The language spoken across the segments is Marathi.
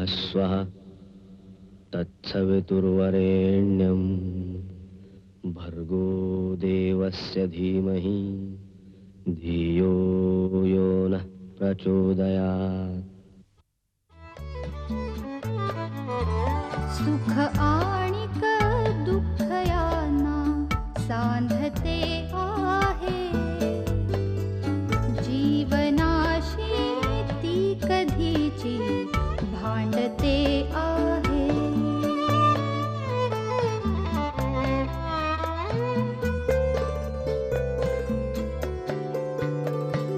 स्वः तत्सवितुर्वरेण्यं भर्गो देवस्य धीमहि धियो यो नः प्रचोदयात्. सुख आणिक दुःख यांना सांधते आहे. जीवनाशी ती कधीची भांडते आहे.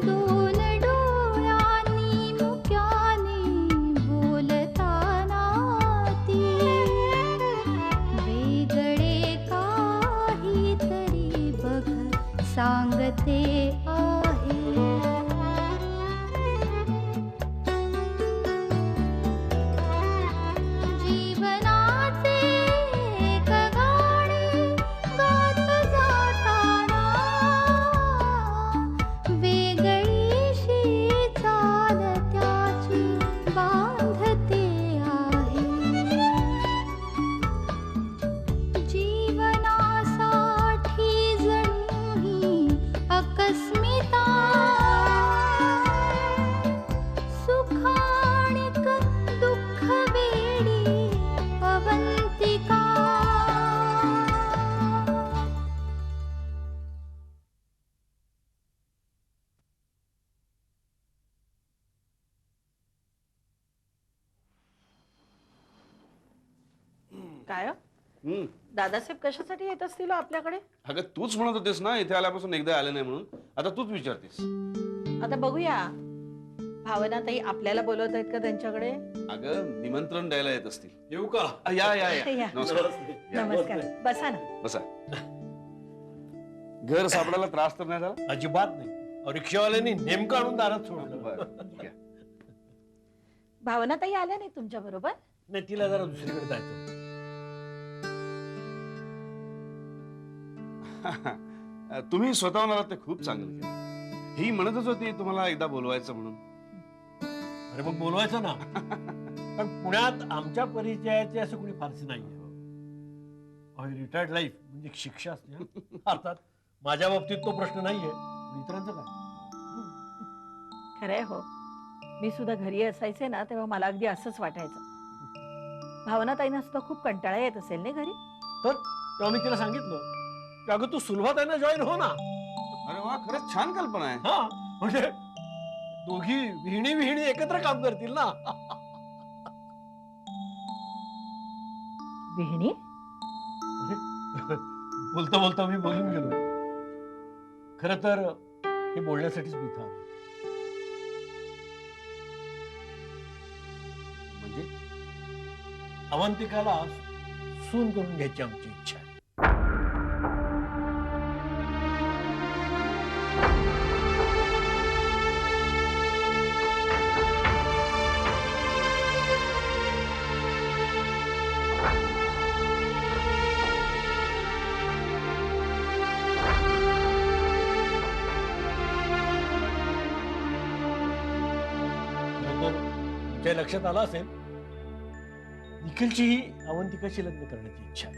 दोन डोळ्यांनी मुक्याने बोलताना ती वेगळे काहीतरी बघ सांगते आहे. जीवनाचे एक गाणे गात जाताना वेगळीशी चाल त्याची बांधते आहे. जीवनासाठी जणू ही अकस्मिता सुखाणिक दुःख वेडी अवंतिका. काय हो? दादासाहेब कशासाठी येत असतील हो आपल्याकडे? अगं तूच म्हणत होतेस ना इथे आल्यापासून एकदा आले नाही म्हणून. आता तूच विचारतेस. आता बघूया भावनाताई आपल्याला बोलवत आहेत का त्यांच्याकडे? अगं निमंत्रण द्यायला येत असतील. येऊ का? या या या या. नमस्कार. या. नमस्कार, बसा ना. बसा. घर सापडायला त्रास तर नाही झाला? अजिबात नाही. रिक्षावाल्यांनी नेमकं आणून दारात सोडलं. बरं. या. भावनाताई आल्या नाही तुमच्या बरोबर? नाही, तिला जरा दुसरीकडे जायचं. तुम्ही स्वतःहून आलात ते खूप चांगलं केलं. ही म्हणतच होती तुम्हाला एकदा बोलवायचं म्हणून. अरे मग बोलवायचं ना. पण पुण्यात आमच्या परिचयाचे असं कोणी फारसे नाहीये. रिटायर्ड लाईफ म्हणजे शिक्षा असते हं. अर्थात माझ्या बाबतीत तो प्रश्न नाहीये. इतरांचं काय? खरंय हो, मी सुद्धा घरी असायचे ना तेव्हा मला अगदी असंच वाटायचं. भावनाताईंना सुद्धा खूप कंटाळा येत असेल ना घरी? तर तेव्हा मी तिला सांगितलं की अगं तू सुलभाताईंना जॉईन हो ना. अरे वा, खरंच छान कल्पना आहे. हा म्हणजे दोघी विहिणी विहिणी एकत्र काम करतील ना. विहिणी? बोलता बोलता मी बोलून गेलो. खर तर हे बोलण्यासाठीच मी इथं आलो. म्हणजे अवंतिकाला सून करून घ्यायची आमची इच्छा आहे. तुमच्या लक्षात आलं असेल, निखिलची ही अवंतिकाशी लग्न करण्याची इच्छा आहे.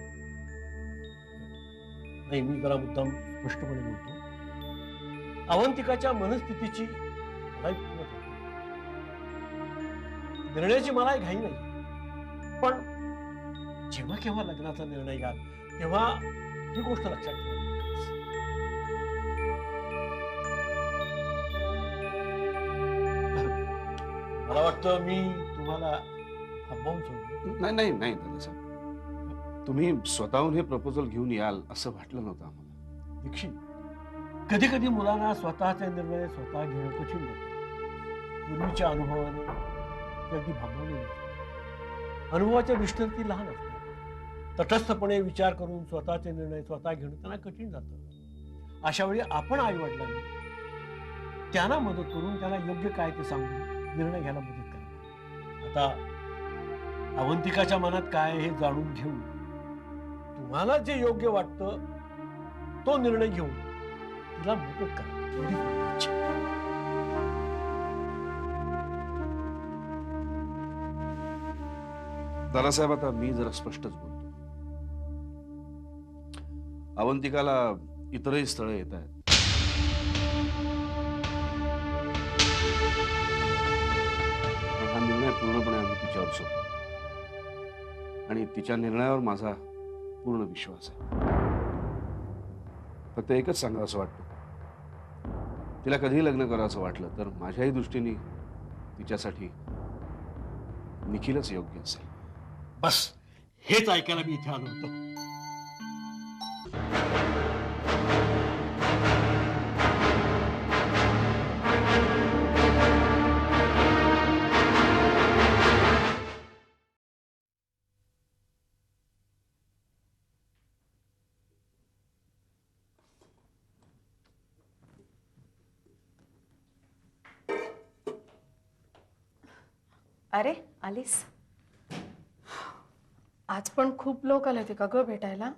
नाही, मी जरा मुद्दाम स्पष्टपणे बोलतो. अवंतिकाच्या मनस्थितीची मलाही पूर्ण कल्पना आहे. निर्णयाची मलाही घाई नाही. पण जेव्हा केव्हा लग्नाचा निर्णय घ्याल तेव्हा ही गोष्ट लक्षात ठेवा. मला वाटतं मी तुम्हाला थांबवून सोडलं. नाही नाही नाही दादासाहेब, तुम्ही स्वतःहून हे प्रपोजल घेऊन याल असं वाटलं नव्हतं आम्हाला. दीक्षित, कधी कधी मुलांना स्वतःचा निर्णय स्वतः घेणं कठीण होतं. पूर्वीच्या अनुभवाने ते अगदी भांबवले नसतात. अनुभवाच्या दृष्टीने ती लहान असतात. तटस्थपणे विचार करून स्वतःचे निर्णय स्वतः घेणं त्यांना कठीण जातं. अशा वेळी आपण आई वडिलांनी त्यांना मदत करून त्यांना योग्य काय ते सांगून निर्णय घ्यायला मदत करा. आता अवंतिकाच्या मनात काय हे जाणून घेऊन तुम्हाला जे योग्य वाटतं तो निर्णय घेऊन तिला मदत करा. एवढीच माझी इच्छा आहे. दादासाहेब, आता मी जरा स्पष्टच बोलतो. अवंतिकाला इतरही स्थळं येत आहेत. पण हा निर्णय पूर्णपणे आम्ही तिच्यावर सोडतो आणि तिच्या निर्णयावर माझा पूर्ण विश्वास आहे. फक्त एकच सांगा असं वाटतं, तिला कधीही लग्न करायचं वाटलं तर माझ्याही दृष्टीने तिच्यासाठी निखिलच योग्य असेल. बस हेच ऐकायला मी इथे आलो होतो. अरे आलीस. आज पण खूप लोक आले होते का ग भेटायला?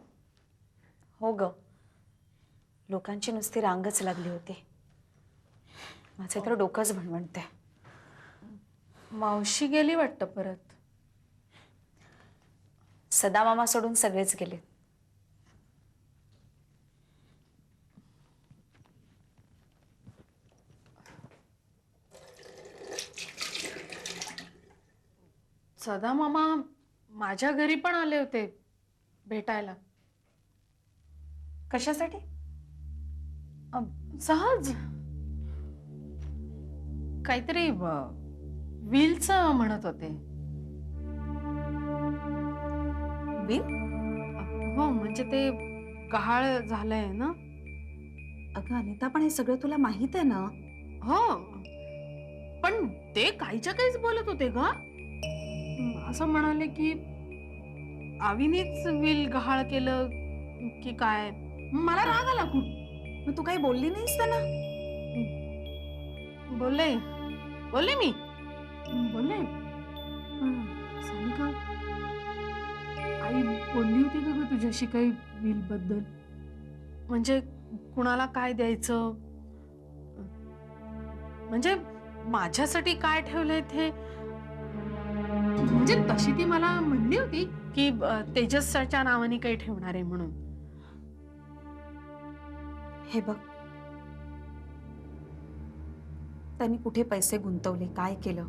हो ग, लोकांची नुसती रांगच लागली होती. माझे तर डोकंच भणभणते. मावशी गेली वाटतं परत. सदा मामा सोडून सगळेच गेले. सदा मामा माझ्या घरी पण आले होते भेटायला. कशासाठी? सहज काहीतरी व्हीलच म्हणत होते. बिल? हो, म्हणजे ते गहाळ झालंय ना. अगं अनिता, पण हे सगळं तुला माहित आहे ना? हो, पण ते काहीच्या काहीच बोलत होते ग. असं म्हणाले की आवीनेच विल गहाळ केलं की काय. मला राग आला खूप. मग तू काही बोलली नाहीस त्यांना? बोलले बोलले मी बोलले. सानिका, आई बोलली होती का ग तुझ्याशी काही विल बद्दल? म्हणजे कुणाला काय द्यायचं, म्हणजे माझ्यासाठी काय ठेवलंय ते. म्हणजे तशी ती मला म्हणली होती की तेजसच्या नावाने काही ठेवणार आहे म्हणून. हे बघ, त्यांनी कुठे पैसे गुंतवले, काय केलं,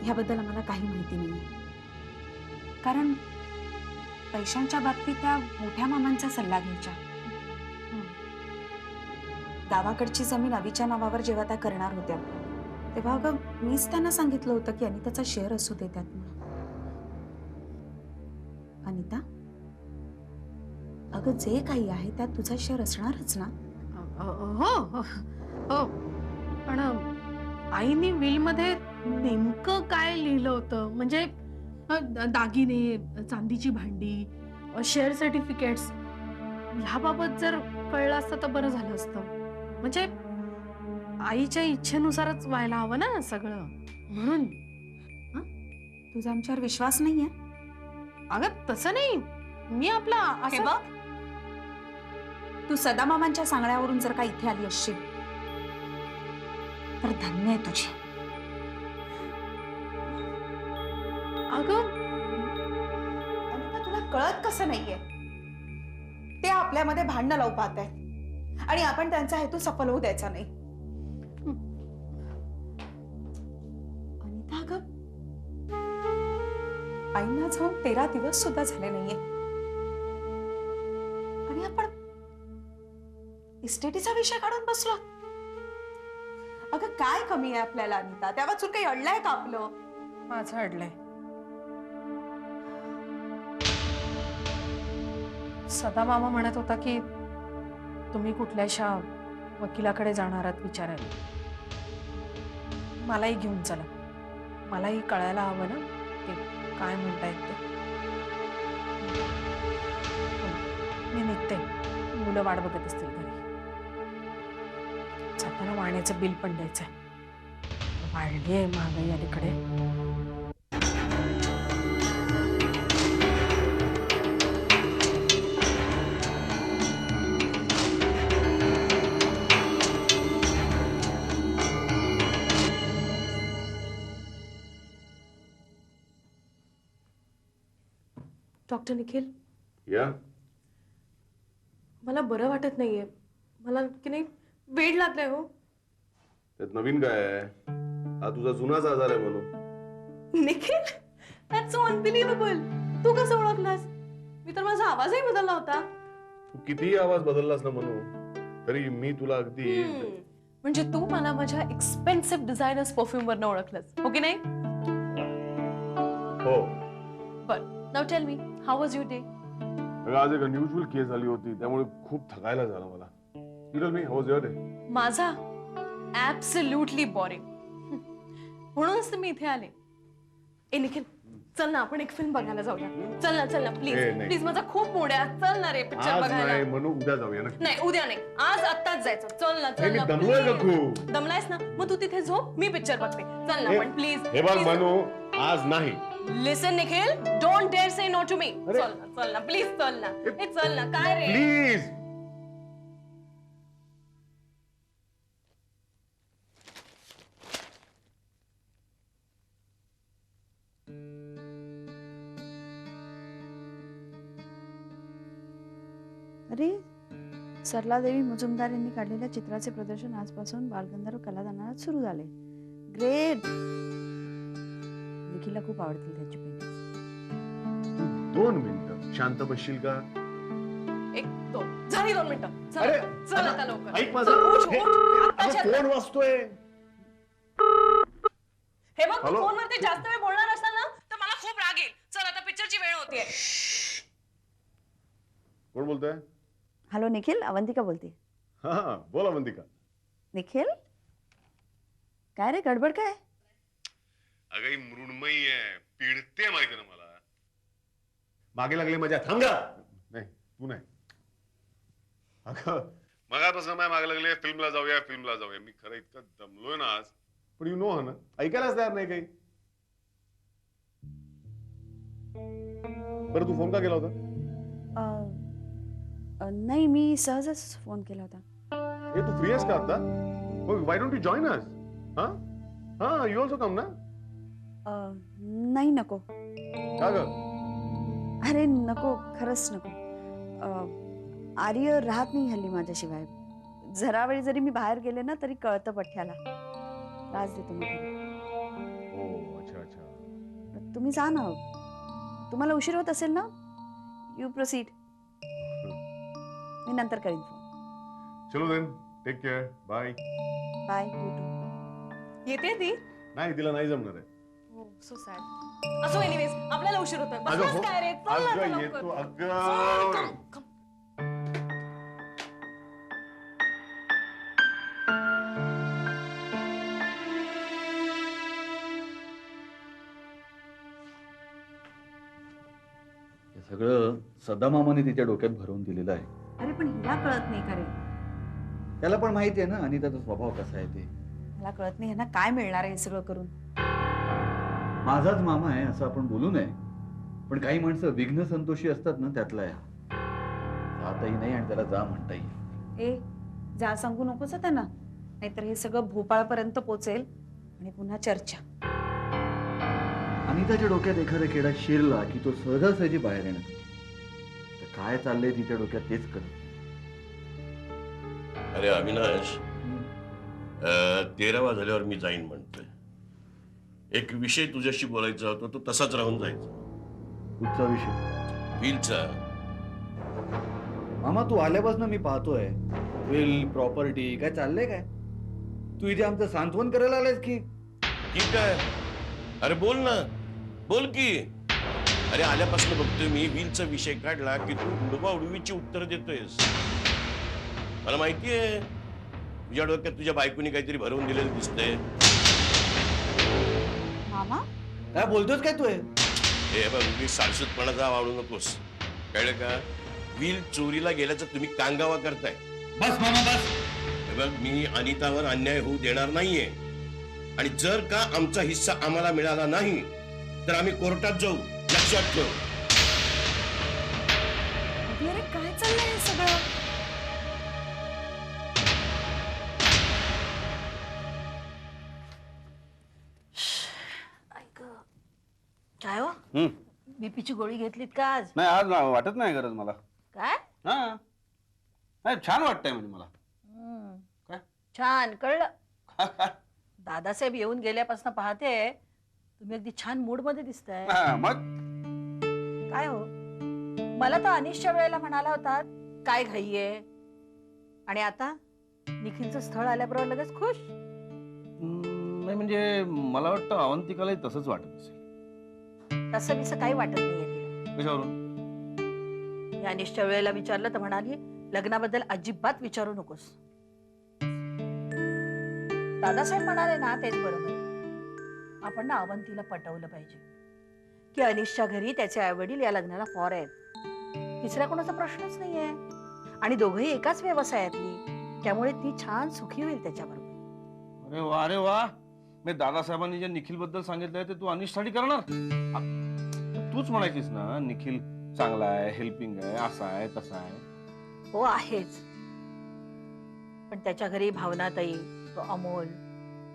ह्याबद्दल आम्हाला काही माहिती नाहीये. कारण पैशांच्या बाबतीत त्या मोठ्या मामांचा सल्ला घ्यायच्या. गावाकडची जमीन अवीच्या नावावर जेव्हा त्या करणार होत्या तेव्हा अगं मीच त्यांना सांगितलं होतं की अनिताचा शेअर असू दे त्यात म्हणून. अनिता, अगं जे काही आहे त्यात तुझा शेअर असणारच ना. हो हो हो, पण आईने विल मध्ये नेमकं काय लिहिलं होतं, म्हणजे दागिने, चांदीची भांडी, शेअर सर्टिफिकेट्स, ह्याबाबत जर कळलं असतं तर बरं झालं असतं. म्हणजे आईच्या इच्छेनुसारच व्हायला हवं ना सगळं, म्हणून. तुझा आमच्यावर विश्वास नाहीये? अगं तसं नाही, मी आपला असं बघ, तू सदा मामांच्या सांगण्यावरून जर का इथे आली असशील तर धन्य आहे तुझी. अगं अनिता, तुला कळत कसं नाहीये? ते आपल्यामध्ये भांडणं लावू पाहत आहेत आणि आपण त्यांचा हेतू सफल होऊ द्यायचा नाही. अनिता, अगं आईना जाऊन 13 दिवस सुद्धा झाले नाहीये आणि आपण इस्टेटीचा विषय काढून बसलो. अगं काय कमी आहे आपल्याला अनिता? त्या वाचून काही अडलंय का आपलं? माझं अडलंय. सदा मामा म्हणत होता की तुम्ही कुठल्याशा वकिलाकडे जाणार आहात विचारायला. मलाही घेऊन चला, मलाही कळायला हवं ना ते काय म्हणतायत ते. मी निघते, मुलं वाट बघत असतील घरी. जाताना वाण्याचं बिल पण द्यायचंय. वाढली आहे महागाई अलीकडे. डॉक्टर निखिल, या मला बरं वाटत नाहीये. मला की नाही वेड लागलाय हो. त्यात नवीन काय आहे? हा तुझा जुनाच आजार आहे म्हणून. Nikhil, that's so unbelievable. तू कसं ओळखलास? मी तर माझा आवाजही बदलला होता. तू कितीही आवाज बदललास ना म्हणून तरी मी तुला अगदी म्हणजे तू मला माझ्या एक्सपेन्सिव्ह डिझायनर्स परफ्यूम वरनं ओळखलंस, हो की नाही? हो. बर, now tell me, how was your day? अगं, आज एक अनयुजुअल केस झाली होती त्यामुळे खूप थकायला झालं मला. यू टेल मी, हाऊ वाज युअर डे? माझा ऍब्सोल्युटली बॉरिंग. म्हणूनच तर मी इथे आले. ए निखिल, चल ना आपण एक फिल्म बघायला जाऊया. चल ना ए, प्लीज नाही. प्लीज, माझा खूप मूड आहे. चल ना रे पिक्चर आज बघायला. नाही म्हणून उद्या जाऊया ना. नाही उद्या नाही, आज आत्ताच जायचं. चल ना मी दमलोय का please. खूप? दमलायस ना, मग तू तिथे झोप, मी पिक्चर बघते. चल ना पण प्लीज. हे बघ मनू, आज नाही. Listen Nikhil, don't dare say no to me. अरे. चल ना प्लीज, चल ना. ए चल ना, काय रे? प्लीज. अरे, सरलादेवी मुजुमदार यांनी काढलेल्या चित्राचे प्रदर्शन आजपासून बालगंधर्व कलादालनात सुरू झाले. ग्रेट. निखिलला खूप आवडतील त्यांची पेंटिंग्स. 2 मिनिटं शांत बसशील का? एक दोन झाली 2 मिनिटं. अरे, चल आता लवकर. ऐक माझं. चल, उठ, उठ. आत्ताच्या फोन वाजतोय. हे बघ, तू हॅलो? फोनवरती जास्त वेळ बोलणार असाल ना तर मला खूप राग येईल. चल आता पिक्चरची वेळ होतीये. कोण बोलतोय? हॅलो निखिल, अवंतिका बोलते. हा, बोला वंदिका. निखिल, काय रे, गडबड काय? अगं ही मृण्मयी आहे, पिडते माहिती ना मला. मागे लागले माझ्या. थांबा. नाही तू नाही. अगं मगापासून माझ्या मागे लागले फिल्मला जाऊया. मी खरं इतकं दमलोय ना आज. पण यू नो ना, ऐकायलाच तयार नाही काही. बरं तू फोन का केला होता? नाही, मी सहजच फोन केला होता. हे तू फ्री आहेस का आता? व्हाय डोंट यू जॉइन अस? हा यू ऑल्सो कम ना. नाही, नको. का ग? अरे नको, खरंच नको. आर्य राहत नाही हल्ली माझ्याशिवाय. जरा वेळी जरी मी बाहेर गेले ना तरी कळतं पठ्याला. त्रास देतो मी. ओ अच्छा. तुम्ही जा ना. तुम्हाला उशीर होत असेल ना. You proceed. मी नंतर करीन फोन. चलो then, take care. Bye. Bye. You too. येते ती. नाही, तिला नाही जमणार आहे. So sad. असो एनिवेज, आपल्याला उशीर होतोय. अगं बस हो. काय रे, चल ना आता अगं लवकर. येतो. अगं चल, come. हे सगळं सदामामाने तिच्या डोक्यात भरवून दिलेलं आहे. अरे पण हिला कळत नाही का रे? त्याला पण माहिती आहे ना अनिताचा स्वभाव कसा आहे ते. मला कळत नाही ह्यांना काय मिळणार आहे हे सगळं करून. माझाच मामा आहे असं आपण बोलू नये, पण काही माणसं विघ्न संतोषी असतात ना, त्यातला आहे. जाताही नाही आणि त्याला जा म्हणता येईल. ए, जा सांगू नकोस हं त्यांना, नाहीतर हे सगळं भोपाळपर्यंत पोचेल आणि पुन्हा चर्चा. अनिताच्या डोक्यात एखादा किडा शिरला की तो सहजासहजी बाहेर येणार. तर काय चाललंय तिच्या डोक्यात तेच कळ. अरे अविनाश, 13वा झाल्यावर मी जाईन म्हणतोय. एक विषय तुझ्याशी बोलायचा होता, तो तसाच राहून जायचा. कुठचा विषय? विलचा. मामा तू आल्यापासून मी पाहतोय विल प्रॉपर्टी काय चाललंय काय? तू इथे आमचं सांत्वन करायला आलायस की ठीक आहे? अरे बोल ना, बोल की. अरे आल्यापासून बघतोय मी विलचा विषय काढला की तू उडवा उडवीची उत्तर देतोयस. मला माहितीये तुझ्या डोक्यात तुझ्या बायकोनी काहीतरी भरवून दिलेलं दिसतंय. मामा, काय बोलतोस काय तू? हे बघ, मी साळसूतपणाचा वाढू नकोस, कळलं का? विल चोरीला गेल्याचं तुम्ही कांगावा करताय. बस मामा बस. हे बघ, मी अनितावर अन्याय होऊ देणार नाहीये आणि जर का आमचा हिस्सा आम्हाला मिळाला नाही तर आम्ही कोर्टात जाऊ, लक्षात ठेव. अरे काय चाललंय हे सगळं? काय हो, बीपीची गोळी घेतलीत का आज? नाही आज वाटत नाही गरज मला. काय? हा नाही छान वाटतंय म्हणजे मला. काय? छान कळलं. दादासाहेब येऊन गेल्यापासून पाहते तुम्ही अगदी छान मूड मध्ये दिसताय. मग काय हो, मला तर अनिशच्या वेळेला म्हणाला होता काय घाई आहे, आणि आता निखिलचं स्थळ आल्याबरोबर लगेच खुश. नाही म्हणजे मला वाटतं अवंतिकालाही तसंच वाटत असेल. तसं बिसं काही वाटत नाहीये तिला. कशावरून? या अनिशच्या वेळेला विचारलं तर म्हणाली लग्नाबद्दल अजिबात विचारू नकोस. दादासाहेब म्हणाले ना तेच बरोबर. आपण ना अवंतीला पटवलं पाहिजे की अनिशच्या घरी त्याचे आई वडील या लग्नाला फॉर आहेत. तिसऱ्या कोणाचा प्रश्नच नाहीये, आणि दोघंही एकाच व्यवसायातली, त्यामुळे ती छान सुखी होईल त्याच्याबरोबर. अरे वा अरे वा. मी दादासाहेबांनी जे निखिल बद्दल सांगितलंय ते तू अनिशसाठी करणार? तूच म्हणायचीस ना निखिल चांगला आहे, हेल्पिंग आहे, असा आहे तसा आहे. हो आहेच, पण त्याच्या घरी भावनाताई, तो अमोल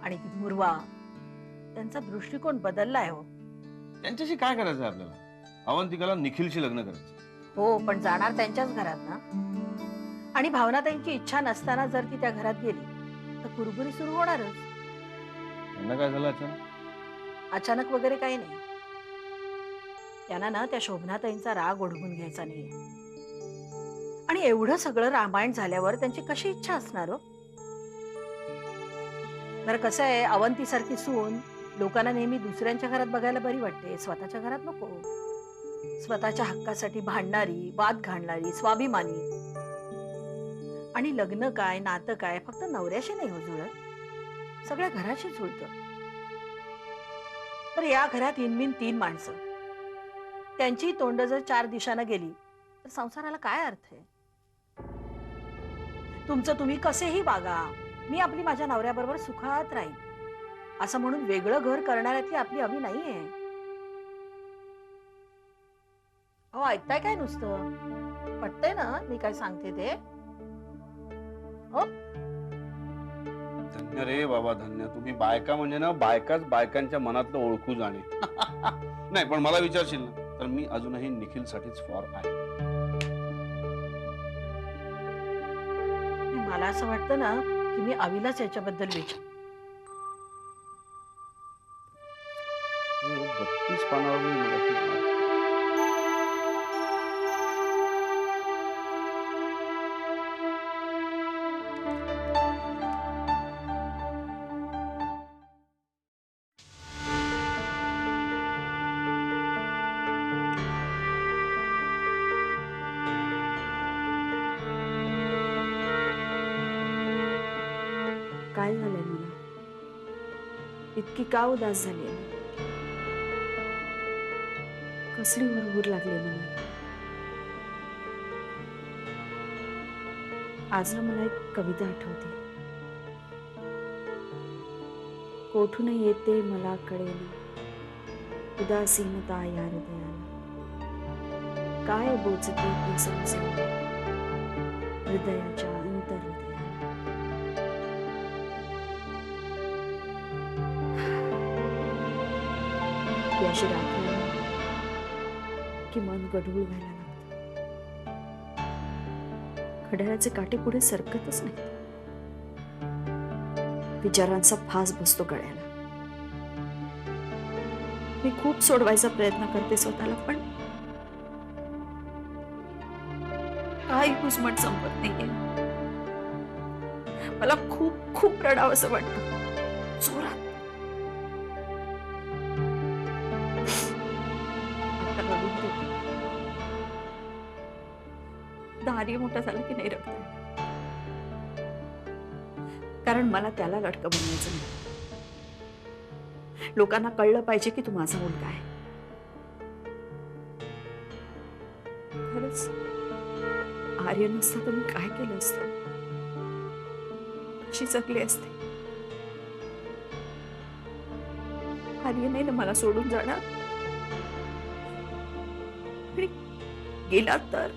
आणि ती मुर्वा, त्यांचा दृष्टिकोन बदललाय हो. त्यांच्याशी काय करायचंय आपल्याला? अवंतिकाला निखिलशी लग्न करायचं. हो, पण जाणार त्यांच्याच घरात ना. आणि भावनाताईंची इच्छा नसताना जर ती त्या घरात गेली तर कुरबुरी सुरू होणारच. त्यांना काय झालं अचानक? अचानक वगैरे काही नाही. त्यांना ना त्या शोभनाताईंचा राग ओढवून घ्यायचा नाहीये. आणि एवढं सगळं रामायण झाल्यावर त्यांची कशी इच्छा असणार हो? बरं कसं आहे, अवंतीसारखी सून लोकांना नेहमी दुसऱ्यांच्या घरात बघायला बरी वाटते, स्वतःच्या घरात नको. स्वतःच्या हक्कासाठी भांडणारी, वाद घालणारी, स्वाभिमानी. आणि लग्न काय, नातं काय फक्त नवऱ्याशी नाही हो जुळत, सगळ्या घराशी जुळतं. तर या घरात इनमिन 3 माणसं, त्यांची तोंड जर 4 दिशांना गेली तर संसाराला काय अर्थ आहे? तुमचं तुम्ही कसेही वागा, मी आपली माझ्या नवऱ्याबरोबर सुखात राहीन असं म्हणून वेगळं घर करणाऱ्यातली आपली अवी नाहीये. अहो ऐकताय काय नुसतं? पटतंय ना मी काय सांगते ते? हो, धन्य रे बाबा धन्य. तुम्ही बायका म्हणजे ना बायकाच बायकांच्या मनातलं ओळखू जाणे. नाही पण मला विचारशील ना तर मी अजूनही निखिलसाठीच फॉर आहे. मला असं वाटतं ना की मी अविलाच याच्याबद्दल विचार. 32 पानावर मी मगाशी काय झालंय मला? इतकी का उदास झाली? कसली हुरहुर लागली मला. आज ना मला एक कविता आठवते. कोठून येते मला कळेना उदासीनता या हृदयाला, काय बोचते ती समजेना हृदयाच्या अंतर्हृदयाला. याशी रात्र की मन गढूळ व्हायला लागतं. घड्याळाचे काटे पुढे सरकतच नाही. विचारांचा फास बसतो गळ्याला. मी खूप सोडवायचा प्रयत्न करते स्वतःला, पण काही घुसमट संपत नाहीये. मला खूप खूप रडावंसं वाटतं जोरात. आर्य मोठा झाला की नाही रडता, कारण मला त्याला लटकं बनवायचं नाही. लोकांना कळलं पाहिजे की तू माझा मुलगा आहे. खरंच आर्य नसता तर मी काय केलं असतं, कशी जगली असते. आर्य नाही ना मला सोडून जाणार, आणि गेला तर